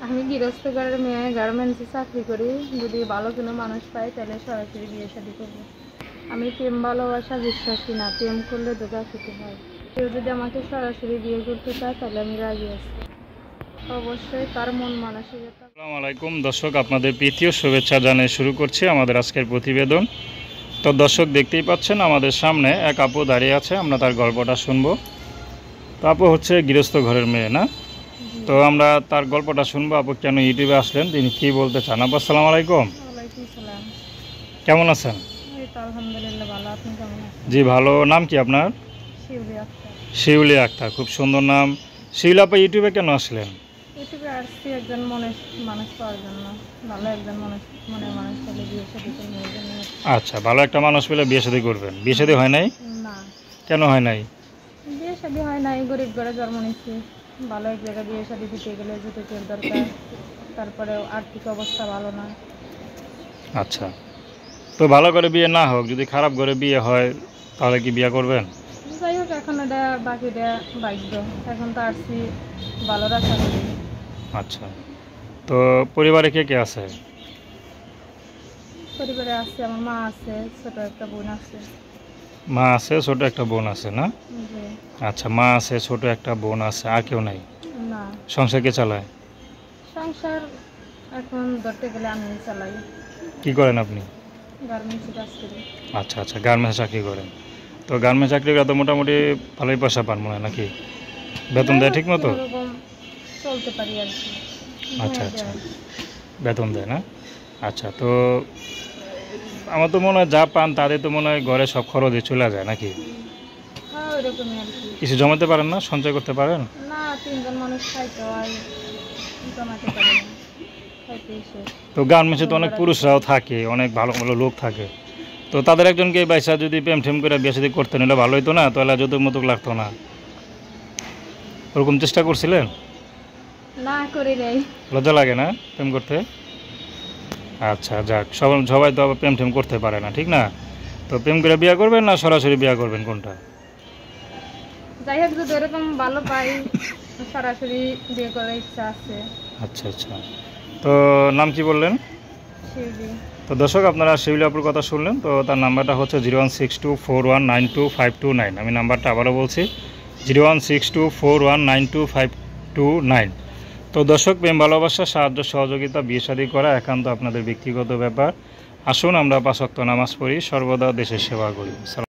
আমি গৃহস্থ ঘরের মেয়ে, গার্মেন্টসে চাকরি করি। যদি ভালো কোনো মানুষ পাই তাহলে সরাসরি বিয়ে শাদী করবো। আমি প্রেম ভালোবাসা বিশ্বাসী না, প্রেম করলে ধোঁকা খেতে হয়। কেউ যদি আমাকে সরাসরি বিয়ে করতে চায় তাহলে আমি রাজি আছি, অবশ্যই তার মন মানসিকতা। আসসালামু আলাইকুম দর্শক, আপনাদের প্রীতীয় শুভেচ্ছা জানিয়ে শুরু করছি আমাদের আজকের প্রতিবেদন। তো দর্শক, দেখতেই পাচ্ছেন আমাদের সামনে এক আপু দাঁড়িয়ে আছে, আমরা তার গল্পটা শুনবো। তো আপু হচ্ছে গৃহস্থ ঘরের মেয়ে না? তো আমরা তার গল্পটা শুনবো। আপু কেন ইউটিউবে আসলেন, তিনি কি বলতে চান? আপু আসসালামু আলাইকুম। ওয়ালাইকুম সালাম। কেমন আছেন? এই তো আলহামদুলিল্লাহ ভালো, আপনি কেমন আছেন? জি ভালো। নাম কি আপনার? শিউলি আক্তার। শিউলি আক্তার, খুব সুন্দর নাম। শিউলি আপু ইউটিউবে কেন আসলেন? ইউটিউবে আসছি একজন মানুষ পাওয়ার জন্য, ভালো একজন মনের মানুষ হলে বিয়ে শাদী করবো এই জন্য। আচ্ছা, ভালো একটা মানুষ পেলে বিয়ে শাদী করবেন। বিয়ে শাদী হয় নাই? না, কেন হয় নাই? বিয়ে শাদী হয় নাই, গরিব ঘরে জন্ম নিচ্ছি। ভালো এক জায়গায় বিয়ে শাদী দিতে গেলে যৌতুকের দরকার, তারপরে আর্থিক অবস্থা ভালো না। আচ্ছা, তো ভালো করে বিয়ে না হোক, যদি খারাপ করে বিয়ে হয় তাহলে কি বিয়ে করবেন? যাই হোক, এখন এটা বাকিটা ভাগ্য। এখন তো আসছি ভালো রাখা করি। আচ্ছা, তো পরিবারে কে কে আছে? পরিবারে আছে, আমার মা আছে, ছোট একটা বোন আছে। মা আছে, ছোট একটা বোন আছে না? জি। আচ্ছা, মা আছে, ছোট একটা বোন আছে, আর কেউ নাই? না, সংসার কে চালায়? সংসার এখন ধরতে গেলে আমি চালাই। কি করেন আপনি? গার্মেন্টসে কাজ করি। আচ্ছা আচ্ছা, গার্মেন্টস চাকরি করেন। তো গার্মেন্টস চাকরি করে তো মোটামুটি ভালোই পয়সা পান মনে হয়, নাকি? বেতন দেয় ঠিক মতো? কোনোরকম চলতে পারি আর কি। আচ্ছা হ্যাঁ, আচ্ছা, দেয়। বেতন দেয় না? আচ্ছা, তো আমার তো মনে হয় যা পান তাদের তো মনে হয় ঘরে সব খরচে চলে যায়, নাকি? হ্যাঁ, ওইরকমই আর কি। কিছু জমাতে পারেন না, সঞ্চয় করতে পারেন? না, তিনজন মানুষ খাইতে হয়, জমাতে পারি না, খাইতেই শেষ। তো গার্মেন্টসে তো অনেক পুরুষরাও থাকে, অনেক ভালো ভালো লোক থাকে। তো তাদের একজনকে বাইসা যদি প্রেম ঠেম করে বিয়ে শাদী করতে নিলে ভালো হতো না? তাহলে যৌতুক মতুক লাগতো না। ওরকম চেষ্টা করছিলেন? না, করি নাই। লজ্জা লাগে না প্রেম করতে? আচ্ছা যাক, সবাই তো আবার প্রেম ঠেম করতে পারে না, ঠিক না? তো প্রেম করে বিয়ে করবেন না সরাসরি বিয়ে করবেন, কোনটা? যাই হোক, যদি এরকম ভালো পাই সরাসরি বিয়ে করার ইচ্ছা আছে। আচ্ছা আচ্ছা, তো নাম কি বললেন? শিউলি। তো দর্শক, আপনারা শিউলি আপুর কথা শুনলেন। তো তার নাম্বারটা হচ্ছে 01624192529। আমি নাম্বারটা আবারও বলছি, 01624192529। তো দর্শক, প্রেম ভালোবাসা, সাহায্য সহযোগিতা, বিয়ে শাদী করা একান্ত আপনাদের ব্যক্তিগত ব্যাপার। আসুন আমরা 5 ওয়াক্ত নামাজ পড়ি, সর্বদা দেশের সেবা করি।